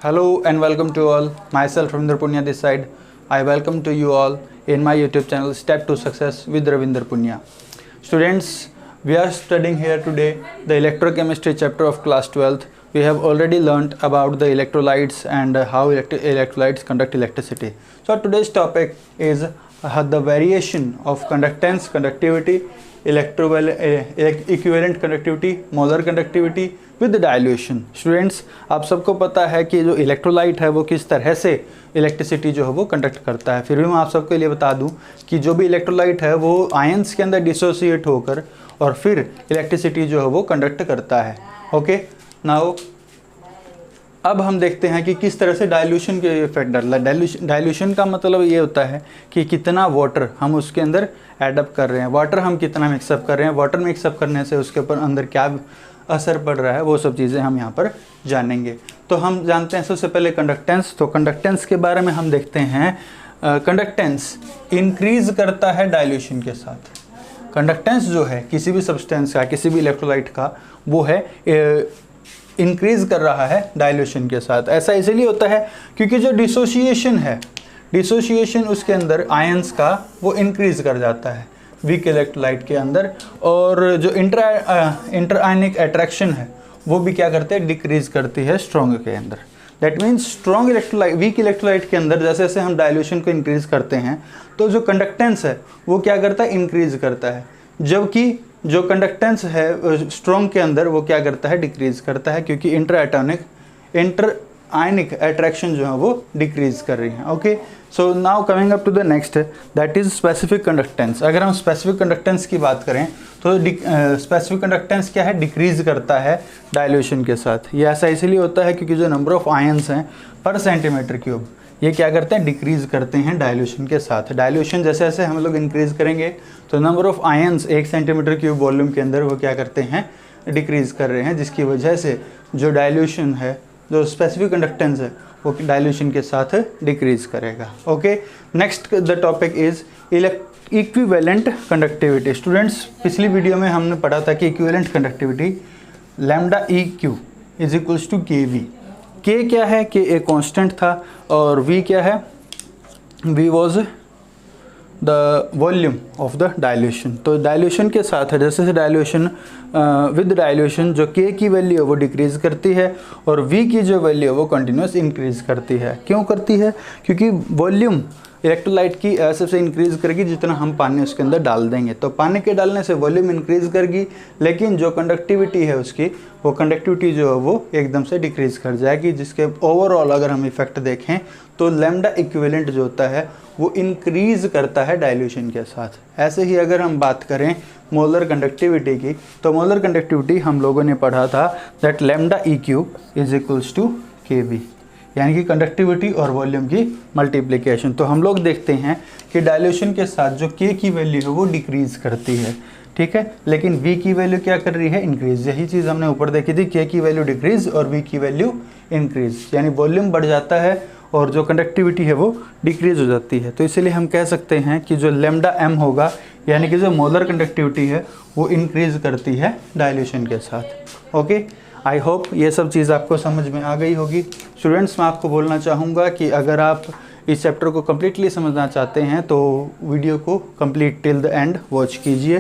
Hello and welcome to all. Myself Ravinder Punya this side. I welcome to you all in my YouTube channel Step to Success with Ravinder Punya. Students, we are studying here today the electrochemistry chapter of class 12th. We have already learnt about the electrolytes and how electrolytes conduct electricity. So today's topic is the variation of conductance, conductivity, equivalent conductivity, molar conductivity with dilution. Students, आप सबको पता है कि जो electrolyte है वो किस तरह से इलेक्ट्रिसिटी जो है वो कंडक्ट करता है. फिर भी मैं आप सबके लिए बता दूं कि जो भी इलेक्ट्रोलाइट है वो आयंस के अंदर डिसोसिएट होकर और फिर इलेक्ट्रिसिटी जो है वो कंडक्ट करता है. ओके, नाउ अब हम देखते हैं कि किस तरह से डायल्यूशन के इफेक्ट डालता है. डायल्यूशन का मतलब ये होता है कि कितना वाटर हम उसके अंदर एडअप कर रहे हैं, वाटर हम कितना मिक्सअप कर रहे हैं, वाटर मिक्सअप करने से उसके ऊपर अंदर क्या असर पड़ रहा है, वो सब चीज़ें हम यहाँ पर जानेंगे. तो हम जानते हैं सबसे पहले कंडक्टेंस. तो कंडक्टेंस के बारे में हम देखते हैं. कंडक्टेंस इंक्रीज करता है डायल्यूशन के साथ. कंडक्टेंस जो है किसी भी सब्सटेंस का, किसी भी इलेक्ट्रोलाइट का, वो है इंक्रीज कर रहा है डायल्यूशन के साथ. ऐसा इसलिए होता है क्योंकि जो डिसोसिएशन है, डिसोसिएशन उसके अंदर आयंस का वो इंक्रीज कर जाता है वीक इलेक्ट्रोलाइट के अंदर, और जो इंटर आयनिक अट्रैक्शन है वो भी क्या करते हैं, डिक्रीज करती है स्ट्रॉन्ग के अंदर. That means strong electrolyte, weak electrolyte के अंदर जैसे जैसे हम डायल्यूशन को इंक्रीज करते हैं तो जो कंडक्टेंस है वो क्या करता है, इंक्रीज करता है. जबकि जो कंडक्टेंस है स्ट्रॉन्ग के अंदर वो क्या करता है, डिक्रीज करता है, क्योंकि इंटर आयनिक अट्रैक्शन जो है वो डिक्रीज कर रही है. Okay, so now coming up to the next, that is specific conductance. अगर हम स्पेसिफिक कंडक्टेंस की बात करें तो स्पेसिफिक कंडक्टेंस क्या है, डिक्रीज करता है डायल्यूशन के साथ. ये ऐसा इसलिए होता है क्योंकि जो नंबर ऑफ आयंस हैं पर सेंटीमीटर क्यूब, ये क्या करते हैं, डिक्रीज करते हैं डायल्यूशन के साथ. डायल्यूशन जैसे जैसे हम लोग इंक्रीज करेंगे तो number of ions 1 centimetre cube volume के अंदर वो क्या करते हैं, डिक्रीज कर रहे हैं, जिसकी वजह से जो डायल्यूशन है, जो स्पेसिफिक कंडक्टेंस है, वो डायल्यूशन के साथ डिक्रीज करेगा. Okay, next the topic is equivalent conductivity. Students, पिछली वीडियो में हमने पढ़ा था कि equivalent conductivity lambda E Q is equals to K V. K क्या है, के एक कांस्टेंट था, और वी क्या है, V was the volume of the dilution. तो डायल्यूशन के साथ है, जैसे जैसे डायल्यूशन विद डायल्यूशन जो के की वैल्यू है वो डिक्रीज़ करती है और वी की जो वैल्यू है वो कंटिन्यूस इंक्रीज़ करती है. क्यों करती है, क्योंकि वॉल्यूम इलेक्ट्रोलाइट की ऐसे से इंक्रीज़ करेगी जितना हम पानी उसके अंदर डाल देंगे. तो पानी के डालने से वॉल्यूम इंक्रीज़ करेगी, लेकिन जो कंडक्टिविटी है उसकी, वो कंडक्टिविटी जो है वो एकदम से डिक्रीज़ कर जाएगी, जिसके ओवरऑल अगर हम इफेक्ट देखें तो लैम्डा इक्विवेलेंट जो होता है वो इंक्रीज़ करता है डायल्यूशन के साथ. ऐसे ही अगर हम बात करें मोलर कंडक्टिविटी की, तो मोलर कंडक्टिविटी हम लोगों ने पढ़ा था that lambda E Q is equals to K V, यानी कि कंडक्टिविटी और वॉल्यूम की मल्टीप्लिकेशन. तो हम लोग देखते हैं कि डायल्यूशन के साथ जो के की वैल्यू है वो डिक्रीज़ करती है, ठीक है, लेकिन वी की वैल्यू क्या कर रही है, इंक्रीज़. यही चीज़ हमने ऊपर देखी थी, के की वैल्यू डिक्रीज़ और वी की वैल्यू इंक्रीज़, यानी वॉल्यूम बढ़ जाता है और जो कंडक्टिविटी है वो डिक्रीज़ हो जाती है. तो इसलिए हम कह सकते हैं कि जो लैम्डा एम होगा, यानी कि जो मोलर कंडक्टिविटी है वो इंक्रीज़ करती है डायल्यूशन के साथ. ओके, आई होप ये सब चीज़ आपको समझ में आ गई होगी. स्टूडेंट्स, मैं आपको बोलना चाहूँगा कि अगर आप इस चैप्टर को कम्प्लीटली समझना चाहते हैं तो वीडियो को complete till the end watch कीजिए.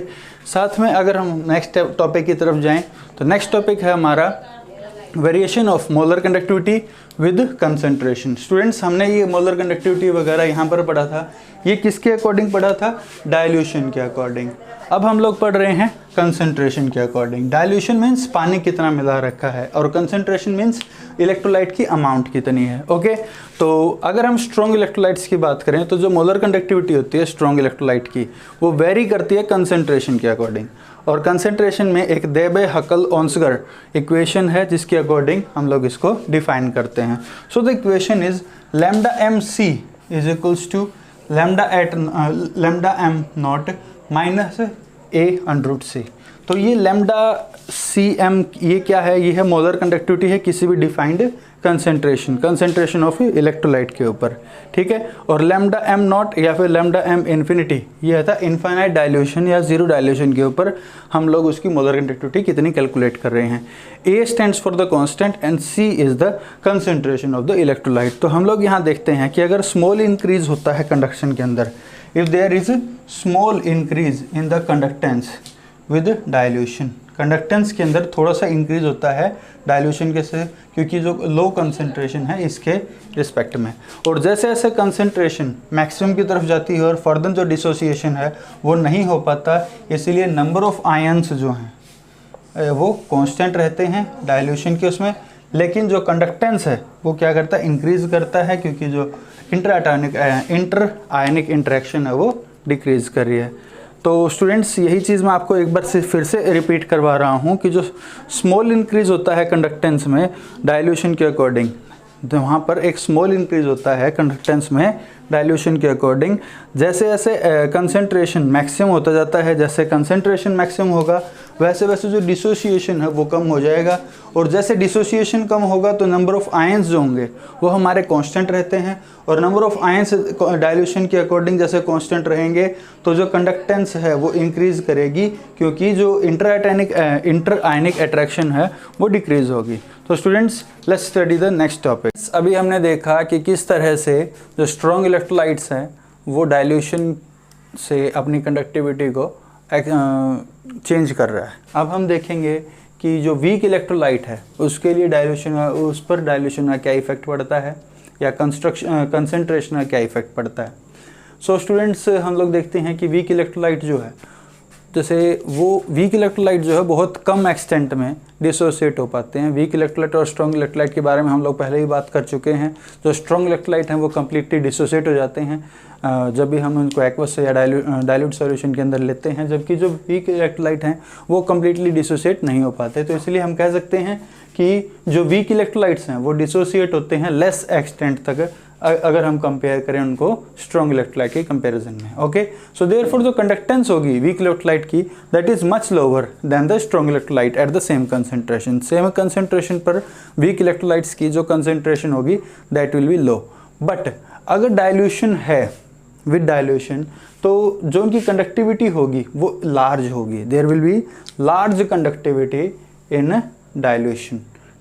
साथ में अगर हम नेक्स्ट टॉपिक की तरफ जाएं तो नेक्स्ट टॉपिक है हमारा variation of molar conductivity with concentration. Students, हमने ये मोलर कंडक्टिविटी वगैरह यहाँ पर पढ़ा था, ये किसके अकॉर्डिंग पढ़ा था, डायल्यूशन के अकॉर्डिंग. अब हम लोग पढ़ रहे हैं कंसंट्रेशन के अकॉर्डिंग. डायल्यूशन मीन्स पानी कितना मिला रखा है और कंसंट्रेशन मीन्स इलेक्ट्रोलाइट की अमाउंट कितनी है. ओके, तो अगर हम स्ट्रॉन्ग इलेक्ट्रोलाइट्स की बात करें तो जो मोलर कंडक्टिविटी होती है स्ट्रॉन्ग इलेक्ट्रोलाइट की, वो वेरी करती है कंसंट्रेशन के अकॉर्डिंग. और कंसंट्रेशन में एक देबे-हकल-ओंसगर इक्वेशन है जिसके अकॉर्डिंग हम लोग इसको डिफाइन करते हैं. So the equation is lambda M C is equals to lambda M naught minus A under root C. तो ये लैम्डा CM ये क्या है, ये है मोलर कंडक्टिविटी है किसी भी डिफाइंड कंसंट्रेशन ऑफ इलेक्ट्रोलाइट के ऊपर, ठीक है। और लैम्डा m0 या फिर लैम्डा m इन्फिनिटी ये था इनफाइनाइट डाइल्यूशन या जीरो डाइल्यूशन के ऊपर हम लोग उसकी मोलर कंडक्टिविटी कितनी कैलकुलेट कर रहे हैं। A stands for the constant and C is the concentration of the electrolyte. तो हम लोग यहाँ देखते हैं कि अगर स्मॉल इंक्रीज होता है कंडक्शन के अंदर, if there is small increase in the conductance with dilution, conductance के अंदर थोड़ा सा इंक्रीज होता है डाइल्यूशन के से, क्योंकि जो लो कंसंट्रेशन है इसके रिस्पेक्ट में, और जैसे जैसे कंसंट्रेशन मैक्सिमम की तरफ जाती है और फर्दर जो डिसोसिएशन है वो नहीं हो पाता, इसीलिए नंबर ऑफ आयंस जो हैं वो कांस्टेंट रहते हैं डाइल्यूशन के उसमें, लेकिन जो कंडक्टेंस है वो क्या करता है, इंक्रीज करता है, क्योंकि जो इंटर आयनिक इंटरेक्शन है वो डिक्रीज कर रही है। तो स्टूडेंट्स यही चीज़ मैं आपको एक बार से फिर से रिपीट करवा रहा हूँ कि जो स्मॉल इंक्रीज होता है कंडक्टेंस में डाइल्यूशन के अकॉर्डिंग, तो वहाँ पर एक स्मॉल इंक्रीज होता है कंडक्टेंस में डाइल्यूशन के अकॉर्डिंग, जैसे जैसे कंसंट्रेशन मैक्सिमम होता जाता है, जैसे कंसंट्रेशन मैक्सिमम होगा वैसे वैसे जो डिसोसिएशन है वो कम हो जाएगा, और जैसे डिसोसिएशन कम होगा तो नंबर ऑफ आयंस जो होंगे वो हमारे कांस्टेंट रहते हैं, और नंबर ऑफ आयंस डाइल्यूशन के अकॉर्डिंग जैसे कांस्टेंट रहेंगे तो जो कंडक्टेंस है वो इंक्रीज करेगी, क्योंकि जो इंटर आयनिक अट्रैक्शन है वो डिक्रीज होगी। तो students let's study the next topic. अभी हमने देखा कि किस तरह से जो स्ट्रॉन्ग इलेक्ट्रोलाइट्स हैं वो डाइल्यूशन से अपनी कंडक्टिविटी को चेंज कर रहा है। अब हम देखेंगे कि जो वीक इलेक्ट्रोलाइट है उसके लिए डाइल्यूशन, उस पर डाइल्यूशन का क्या इफेक्ट पड़ता है या कंसंट्रेशन का क्या इफेक्ट पड़ता है। सो स्टूडेंट्स हम लोग देखते हैं कि वीक इलेक्ट्रोलाइट जो है, जैसे वो वीक इलेक्ट्रोलाइट जो है बहुत कम एक्सटेंट में डिसोसिएट हो पाते हैं। वीक इलेक्ट्रोलाइट और स्ट्रॉन्ग इलेक्ट्रोलाइट के बारे में हम लोग पहले ही बात कर चुके हैं। जो स्ट्रॉन्ग इलेक्ट्रोलाइट हैं वो कम्प्लीटली डिसोसिएट हो जाते हैं जब भी हम उनको एक्वस या डाइल्यूट सॉल्यूशन के अंदर लेते हैं, जबकि जो वीक इलेक्ट्रोलाइट हैं वो कम्प्लीटली डिसोसिएट नहीं हो पाते। तो इसलिए हम कह सकते हैं कि जो वीक इलेक्ट्रोलाइट्स हैं वो डिसोसिएट होते हैं लेस एक्सटेंट तक, अगर हम कंपेयर करें उनको स्ट्रॉन्ग इलेक्ट्रोलाइट के कंपैरिजन में। ओके, सो देयरफॉर जो कंडक्टेंस होगी वीक इलेक्ट्रोलाइट की that is much lower than the strong electrolyte at the same concentration. Same concentration पर वीक इलेक्ट्रोलाइट्स की जो कंसंट्रेशन होगी that will be low. But अगर डाइल्यूशन है, विद डाइल्यूशन, तो जो उनकी कंडक्टिविटी होगी वो लार्ज होगी। There will be large conductivity in dilution.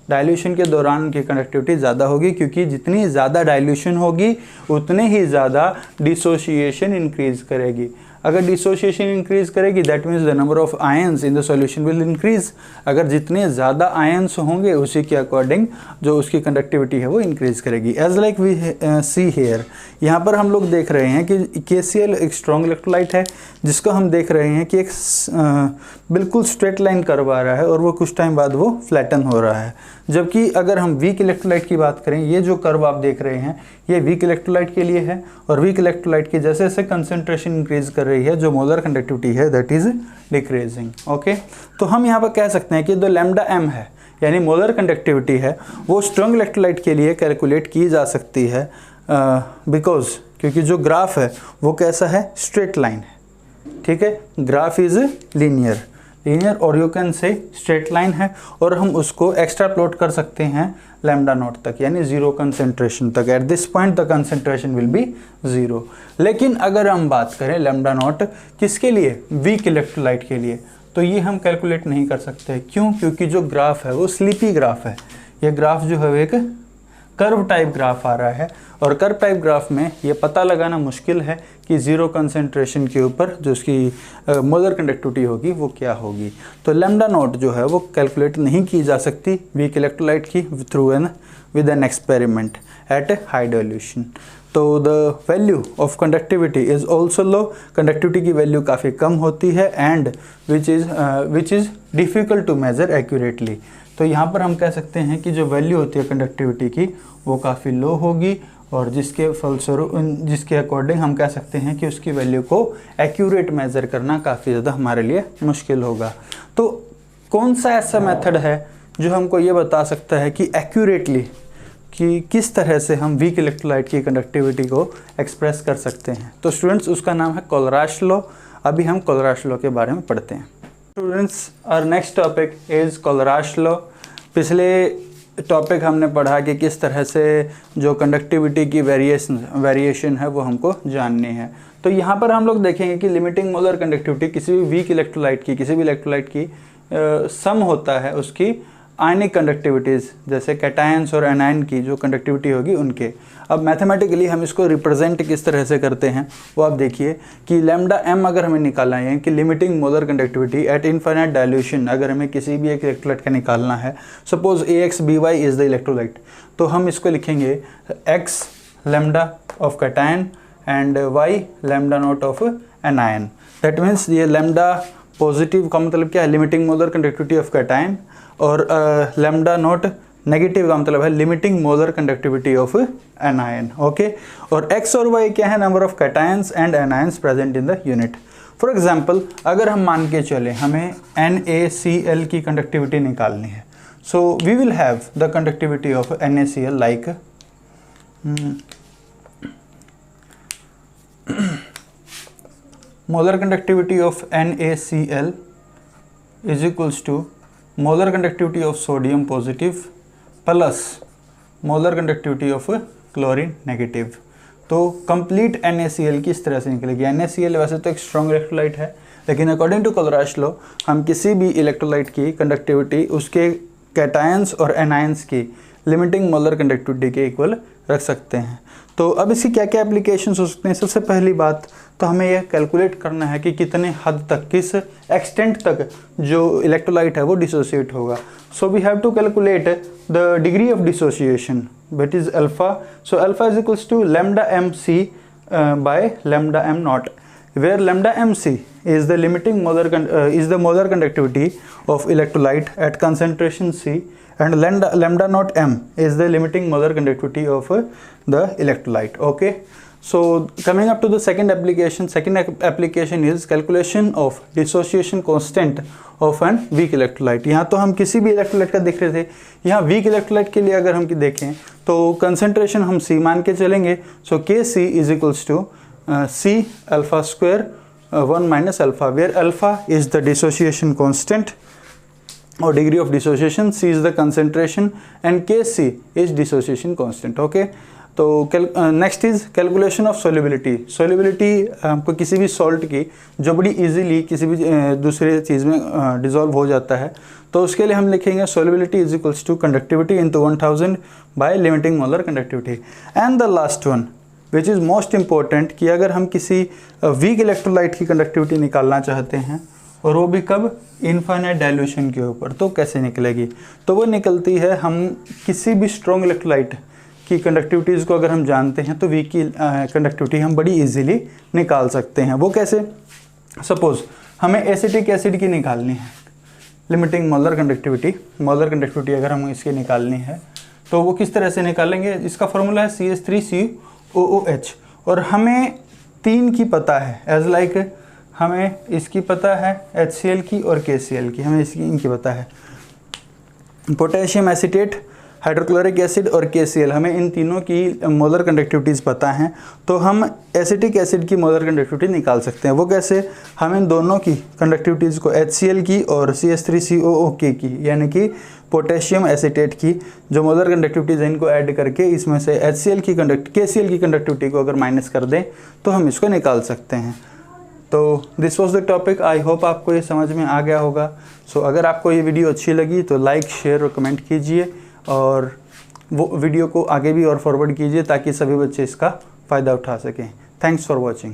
Dilution के दौरान उनकी कंडक्टिविटी ज़्यादा होगी, क्योंकि जितनी ज़्यादा डाइल्यूशन होगी उतने ही ज़्यादा डिसोसिएशन इंक्रीज करेगी। अगर डिसोसिएशन इंक्रीज करेगी that means the number of ions in the solution will increase. अगर जितने ज़्यादा आयंस होंगे उसी के अकॉर्डिंग जो उसकी कंडक्टिविटी है वो इंक्रीज करेगी। As like we see here, यहाँ पर हम लोग देख रहे हैं कि KCl एक स्ट्रॉन्ग इलेक्ट्रोलाइट है जिसको हम देख रहे हैं कि एक बिल्कुल स्ट्रेट लाइन कर्व आ रहा है और वो कुछ टाइम बाद वो फ्लैटन हो रहा है। जबकि अगर हम वीक इलेक्ट्रोलाइट की बात करें, ये जो कर्व आप देख रहे हैं ये वीक इलेक्ट्रोलाइट के लिए है, और वीक इलेक्ट्रोलाइट की जैसे जैसे कंसंट्रेशन इंक्रीज कर रही है जो मोलर कंडक्टिविटी है दैट इज डिक्रीजिंग। ओके, तो हम यहाँ पर कह सकते हैं कि जो लैम्डा m है यानी मोलर कंडक्टिविटी है वो स्ट्रॉन्ग इलेक्ट्रोलाइट के लिए कैलकुलेट की जा सकती है, बिकॉज क्योंकि जो ग्राफ है वो कैसा है, स्ट्रेट लाइन है। ठीक है, ग्राफ इज लीनियर और you can say straight line है, और हम उसको एक्स्ट्रा प्लॉट कर सकते हैं लैम्डा नॉट तक यानी जीरो कंसंट्रेशन तक। At this point the concentration will be zero. लेकिन अगर हम बात करें लैम्डा नॉट किसके लिए, वीक इलेक्ट्रोलाइट के लिए, तो ये हम कैलकुलेट नहीं कर सकते। क्यों? क्योंकि जो ग्राफ है वो स्लीपी ग्राफ है। ये ग्राफ जो है एक कर्व टाइप ग्राफ आ रहा है, और कर्व टाइप ग्राफ में ये पता लगाना मुश्किल है कि जीरो कंसंट्रेशन के ऊपर जो उसकी मोलर कंडक्टिविटी होगी वो क्या होगी। तो लैम्डा नॉट जो है वो कैलकुलेट नहीं की जा सकती वीक इलेक्ट्रोलाइट की through with an experiment at high dilution. तो the value of conductivity is also low, conductivity की वैल्यू काफ़ी कम होती है, and which is difficult to measure accurately. तो यहाँ पर हम कह सकते हैं कि जो वैल्यू होती है कंडक्टिविटी की वो काफ़ी लो होगी, और जिसके फलस्वरूप जिसके अकॉर्डिंग हम कह सकते हैं कि उसकी वैल्यू को एक्यूरेट मेज़र करना काफ़ी ज़्यादा हमारे लिए मुश्किल होगा। तो कौन सा ऐसा मेथड है जो हमको ये बता सकता है कि एक्यूरेटली कि किस तरह से हम वीक इलेक्ट्रोलाइट की कंडक्टिविटी को एक्सप्रेस कर सकते हैं। तो स्टूडेंट्स उसका नाम है कोलराश लॉ। अभी हम कोलराश लॉ के बारे में पढ़ते हैं। Students, our next topic is Kohlrausch law. पिछले टॉपिक हमने पढ़ा कि किस तरह से जो कंडक्टिविटी की वेरिएशन है वो हमको जाननी है। तो यहाँ पर हम लोग देखेंगे कि लिमिटिंग मोलर कंडक्टिविटी किसी भी वीक इलेक्ट्रोलाइट की सम होता है उसकी आयनिक कंडक्टिविटीज़, जैसे कैटायंस और एनायन की जो कंडक्टिविटी होगी उनके। अब मैथमेटिकली हम इसको रिप्रेजेंट किस तरह से करते हैं वो आप देखिए कि लैम्डा एम अगर हमें निकालना है कि limiting molar conductivity eight infinite dilution, अगर हमें किसी भी एक इलेक्ट्रोलाइट का निकालना है, suppose AX/BY is the electrolyte, तो हम इसको लिखेंगे X lambda of cation and Y lambda naught of anion. That means ये लैम्डा पॉजिटिव का मतलब क्या है, limiting molar conductivity of cation, और लैम्डा नॉट नेगेटिव का मतलब है limiting molar conductivity of anion. Okay, और x और y क्या है, number of cations and anions present in the unit. For example अगर हम मान के चले हमें NaCl की कंडक्टिविटी निकालनी है, so we will have the conductivity of NaCl like molar conductivity of NaCl is equals to molar conductivity of sodium positive plus molar conductivity of chlorine negative. तो कंप्लीट NaCl किस तरह से निकलेगी। NaCl वैसे तो एक स्ट्रॉन्ग इलेक्ट्रोलाइट है, लेकिन अकॉर्डिंग टू कोलराश लॉ हम किसी भी इलेक्ट्रोलाइट की कंडक्टिविटी उसके कैटायंस और एनायंस की लिमिटिंग मोलर कंडक्टिविटी के इक्वल रख सकते हैं। तो अब इसकी क्या क्या एप्लीकेशंस हो सकते हैं। सबसे पहली बात तो हमें यह कैलकुलेट करना है कि कितने हद तक, किस एक्सटेंट तक जो इलेक्ट्रोलाइट है वो डिसोसिएट होगा। So we have to calculate the degree of dissociation, that is alpha. So alpha is equals to lambda MC by lambda M naught, where lambda MC is the limiting molar conductivity of electrolyte at concentration C, and lambda naught M is the limiting molar conductivity of the electrolyte. Okay, so coming up to the second application is calculation of dissociation constant of an weak electrolyte। यहाँ तो हम किसी भी electrolyte का देख रहे थे, यहाँ वीक इलेक्ट्रोलाइट के लिए अगर हम देखें तो कंसंट्रेशन हम C मान के चलेंगे। सो Kc is equals to C alpha square 1 minus alpha, where alpha is the dissociation constant or degree of dissociation, C is the concentration and Kc is dissociation constant. Okay, तो next is calculation of solubility. Solubility हमको किसी भी salt की जो बड़ी easily किसी भी दूसरे चीज़ में डिज़ोल्व हो जाता है, तो उसके लिए हम लिखेंगे solubility is equals to conductivity into 1000 by limiting molar conductivity. And the last one which is most important कि अगर हम किसी वीक इलेक्ट्रोलाइट की कंडक्टिविटी निकालना चाहते हैं और वो भी कब, इनफाइनाइट डाइल्यूशन के ऊपर, तो कैसे निकलेगी। तो वो निकलती है, हम किसी भी स्ट्रॉन्ग इलेक्ट्रोलाइट की कंडक्टिविटीज़ को अगर हम जानते हैं तो वीक की कंडक्टिविटी हम बड़ी इजीली निकाल सकते हैं। वो कैसे, सपोज़ हमें एसिटिक एसिड की निकालनी है लिमिटिंग मोलर कंडक्टिविटी अगर हमें इसकी निकालनी है तो वो किस तरह से निकालेंगे। इसका फॉर्मूला है CH3COOH, और हमें 3 की पता है, एज लाइक हमें इसकी पता है HCl की और KCl की, हमें इनकी पता है। पोटेशियम एसीटेट, हाइड्रोक्लोरिक एसिड और KCl, हमें इन तीनों की मोलर कंडक्टिविटीज़ पता हैं, तो हम एसिटिक एसिड की मोलर कंडक्टिविटी निकाल सकते हैं। वो कैसे, हम इन दोनों की कंडक्टिविटीज़ को HCl की और CH3COOH की यानी कि पोटेशियम एसीटेट की जो मोलर कंडक्टिविटीज़ है इनको ऐड करके इसमें से KCl की कंडक्टिविटी को अगर माइनस कर दें तो हम इसको निकाल सकते हैं। तो this was the topic. I hope आपको ये समझ में आ गया होगा। सो अगर आपको ये वीडियो अच्छी लगी तो लाइक, शेयर और कमेंट कीजिए, और वो वीडियो को आगे भी और फॉरवर्ड कीजिए ताकि सभी बच्चे इसका फ़ायदा उठा सकें। Thanks for watching.